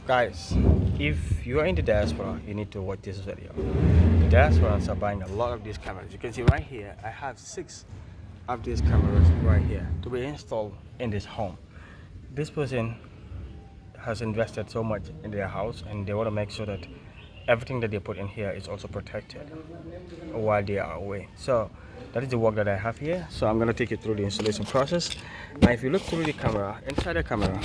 Guys, if you are in the diaspora, you need to watch this video. The diasporans are buying a lot of these cameras. You can see right here, I have 6 of these cameras right here to be installed in this home. This person has invested so much in their house and they want to make sure that everything that they put in here is also protected while they are away. So that is the work that I have here. So I'm going to take you through the installation process. Now if you look through the camera, inside the camera,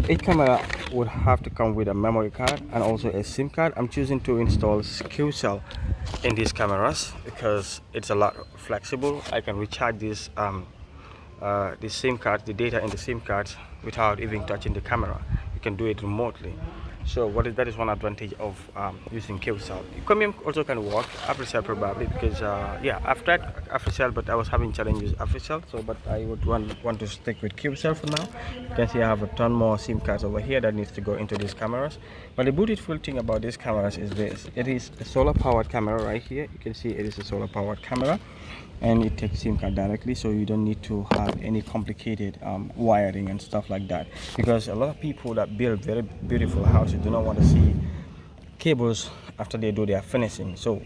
each camera would have to come with a memory card and also a SIM card. I'm choosing to install QCell in these cameras because it's a lot flexible. I can recharge this the SIM card, the data in the SIM cards without even touching the camera. You can do it remotely. So that is one advantage of using QCell. Chromium also can work after sale probably because yeah, I've tried after sale, but I was having challenges after sale. So but I would want to stick with QCell for now. You can see I have a ton more SIM cards over here that needs to go into these cameras. But the beautiful thing about these cameras is this: it is a solar powered camera right here. You can see it is a solar powered camera, and it takes SIM card directly, so you don't need to have any complicated wiring and stuff like that, because a lot of people that build very beautiful houses do not want to see cables after they do their finishing. So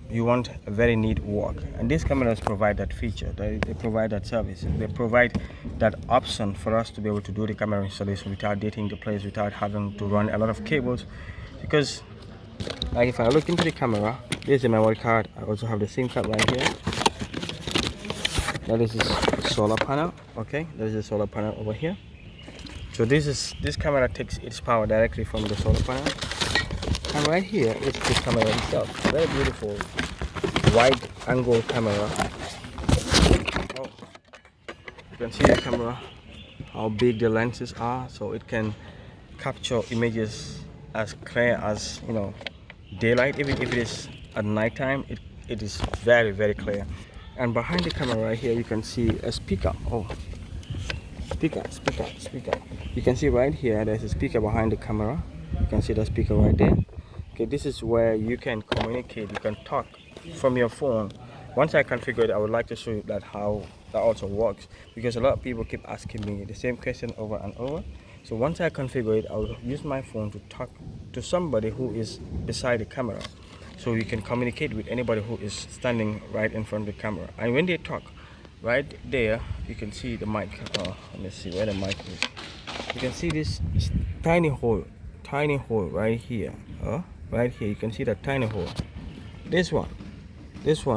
you want a very neat work, and these cameras provide that feature. They provide that service. They provide that option for us to be able to do the camera installation without dating the place, without having to run a lot of cables. Because like if I look into the camera, there's the memory card. I also have the SIM card right here. That is a solar panel. Okay, there's a solar panel over here. So this camera takes its power directly from the solar panel, and right here is the camera itself. Very beautiful wide angle camera. Oh, you can see the camera, how big the lenses are, so it can capture images as clear as, you know, daylight. Even if it is at night time, it is very, very clear. And behind the camera right here, you can see a speaker. Oh, speaker. You can see right here, there's a speaker behind the camera. You can see the speaker right there. Okay, this is where you can communicate. You can talk from your phone. Once I configure it, I would like to show you that how that also works, because a lot of people keep asking me the same question over and over. So once I configure it, I will use my phone to talk to somebody who is beside the camera. So you can communicate with anybody who is standing right in front of the camera. And when they talk, right there, you can see the mic. Let me see where the mic is. You can see this tiny hole right here. Right here, you can see that tiny hole. This one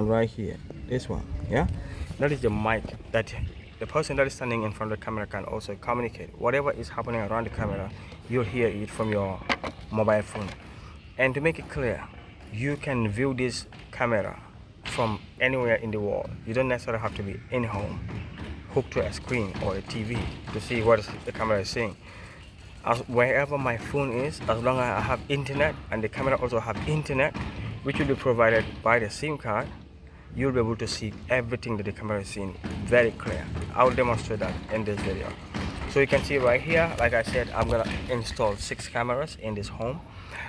right here, this one, yeah? That is the mic that the person that is standing in front of the camera can also communicate. Whatever is happening around the camera, you'll hear it from your mobile phone. And to make it clear, you can view this camera from anywhere in the world. You don't necessarily have to be in home, hooked to a screen or a TV to see what the camera is seeing. Wherever my phone is, as long as I have internet and the camera also have internet, which will be provided by the SIM card, you'll be able to see everything that the camera is seeing very clear. I will demonstrate that in this video. So you can see right here, like I said, I'm gonna install 6 cameras in this home.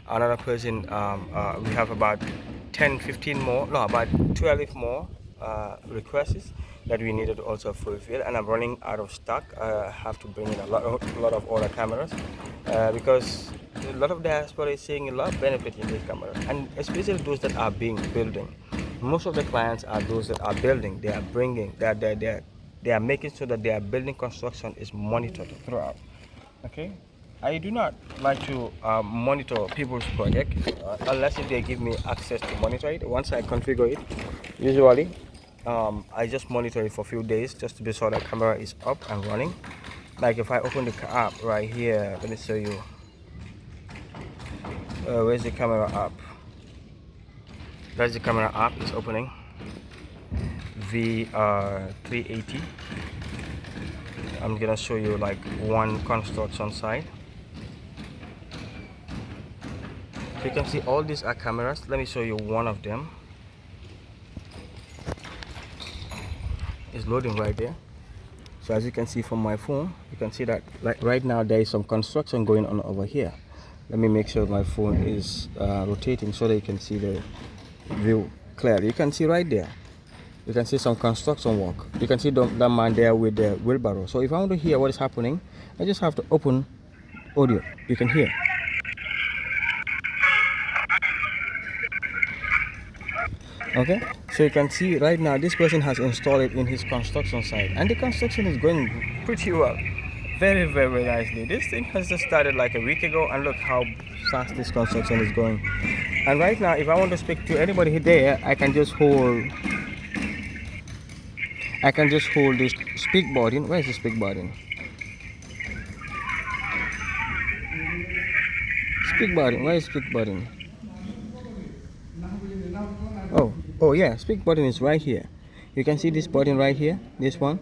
Another person, we have about 10-15 more, no, about 12 more requests that we needed to also fulfill, and I'm running out of stock. I have to bring in a lot of other cameras because a lot of diaspora is seeing a lot of benefit in these cameras, and especially those that are building. Most of the clients are those that are building. They are bringing, they are making sure that their building construction is monitored throughout. Okay, I do not like to monitor people's project unless if they give me access to monitor it. Once I configure it, usually I just monitor it for a few days just to be sure the camera is up and running. Like if I open the app right here, let me show you. Where's the camera app? That's the camera app is opening. V380. I'm gonna show you like one construction site. So you can see all these are cameras. Let me show you one of them. It's loading right there. So as you can see from my phone, you can see that like right now there is some construction going on over here. Let me make sure my phone is rotating so that you can see the view clearly. You can see right there, you can see some construction work. You can see that man there with the wheelbarrow. So if I want to hear what is happening, I just have to open audio. You can hear. Okay, so you can see right now this person has installed it in his construction site, and the construction is going pretty well, very, very nicely. This thing has just started like a week ago, and look how fast this construction is going. And right now, if I want to speak to anybody there, I can just hold this speak button. Where is the speak button? Speak button. Where is speak button? Oh yeah, speak button is right here. You can see this button right here, this one.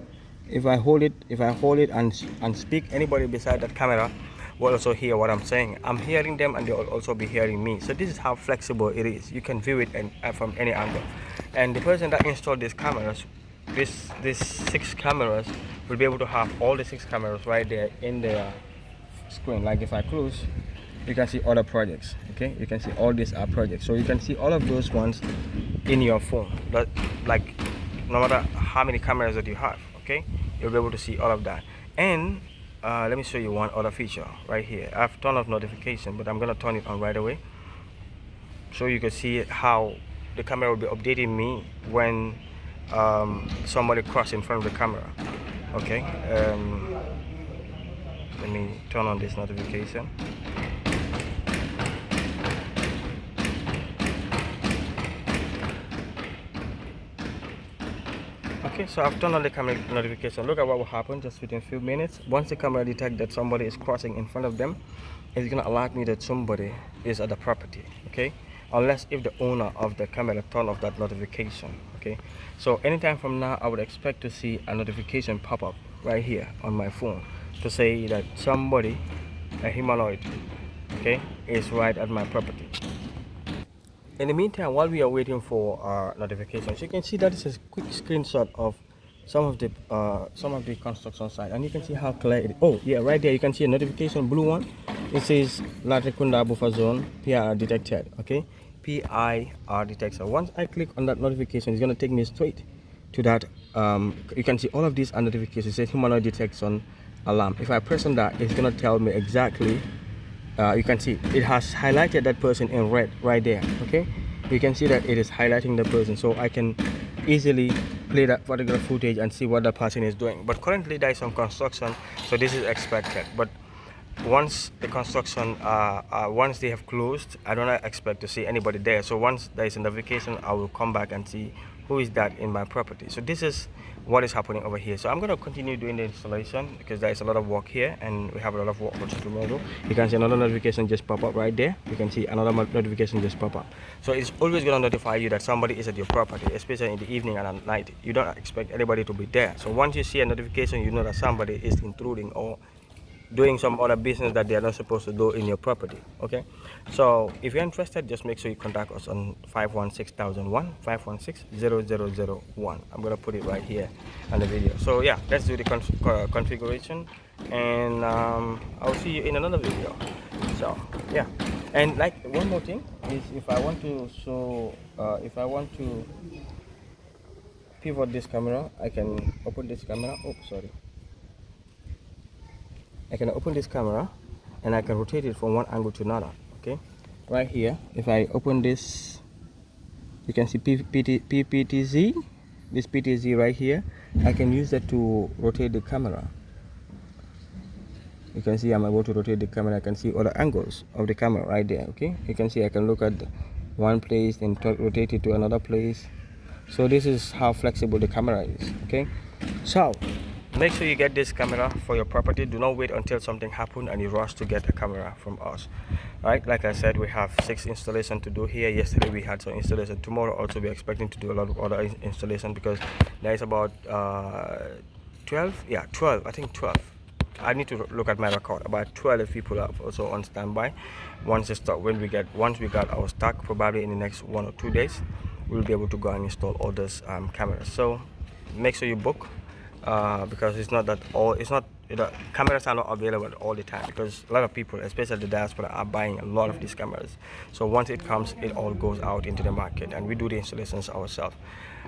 If I hold it and speak, anybody beside that camera will also hear what I'm saying. I'm hearing them and they will also be hearing me. So this is how flexible it is. You can view it from any angle. And the person that installed these cameras, these 6 cameras, will be able to have all the 6 cameras right there in their screen. Like if I close, you can see other projects. Okay, you can see all these are projects, so you can see all of those ones in your phone. But like no matter how many cameras that you have, okay, you'll be able to see all of that. And let me show you one other feature right here. I've turned off notification, but I'm gonna turn it on right away, so you can see how the camera will be updating me when somebody crosses in front of the camera. Okay, let me turn on this notification. Okay, so I've turned on the camera notification. Look at what will happen just within a few minutes. Once the camera detects that somebody is crossing in front of them, it's gonna alert me that somebody is at the property. Okay, unless if the owner of the camera turn off that notification. Okay, so anytime from now, I would expect to see a notification pop up right here on my phone to say that somebody, a humanoid, okay, is right at my property. In the meantime, while we are waiting for our notifications, you can see that is a quick screenshot of some of the construction site, and you can see how clear it is. Oh yeah, right there you can see a notification, blue one. It says Latrikunda buffer zone PIR detected. Okay, PIR detected. Once I click on that notification, it's going to take me straight to that. You can see all of these are notifications. It says humanoid detection alarm. If I press on that, it's going to tell me exactly. You can see it has highlighted that person in red right there. Okay, you can see that it is highlighting the person, so I can easily play that particular footage and see what the person is doing. But currently there is some construction, so this is expected. But once the construction once they have closed, I don't expect to see anybody there. So once there is a notification, I will come back and see who is that in my property. So this is what is happening over here. So I'm going to continue doing the installation because there is a lot of work here and we have a lot of work also tomorrow. You can see another notification just pop up right there. You can see another notification just pop up. So it's always going to notify you that somebody is at your property, especially in the evening and at night. You don't expect anybody to be there. So once you see a notification, you know that somebody is intruding or doing some other business that they are not supposed to do in your property. Okay, so if you're interested, just make sure you contact us on 516,001 516-0001. I'm gonna put it right here on the video. So yeah, let's do the configuration, and I'll see you in another video. So yeah, and like one more thing is, if I want to pivot this camera, I can open this camera. Oh, sorry. I can open this camera and I can rotate it from one angle to another. Okay, right here, if I open this, you can see PPTZ, this PTZ right here. I can use that to rotate the camera. You can see I'm able to rotate the camera. I can see other angles of the camera right there. Okay, you can see I can look at one place and rotate it to another place. So this is how flexible the camera is. Okay, so make sure you get this camera for your property. Do not wait until something happens and you rush to get a camera from us. Right, like I said, we have 6 installations to do here. Yesterday we had some installation. Tomorrow also we're expecting to do a lot of other installation, because there is about 12. Yeah, 12. I think 12. I need to look at my record. About 12 people are also on standby. Once we got our stock, probably in the next 1 or 2 days, we'll be able to go and install all those cameras. So make sure you book. Because cameras are not available all the time, because a lot of people, especially the diaspora, are buying a lot of these cameras. So once it comes, it all goes out into the market and we do the installations ourselves.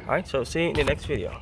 All right, so see you in the next video.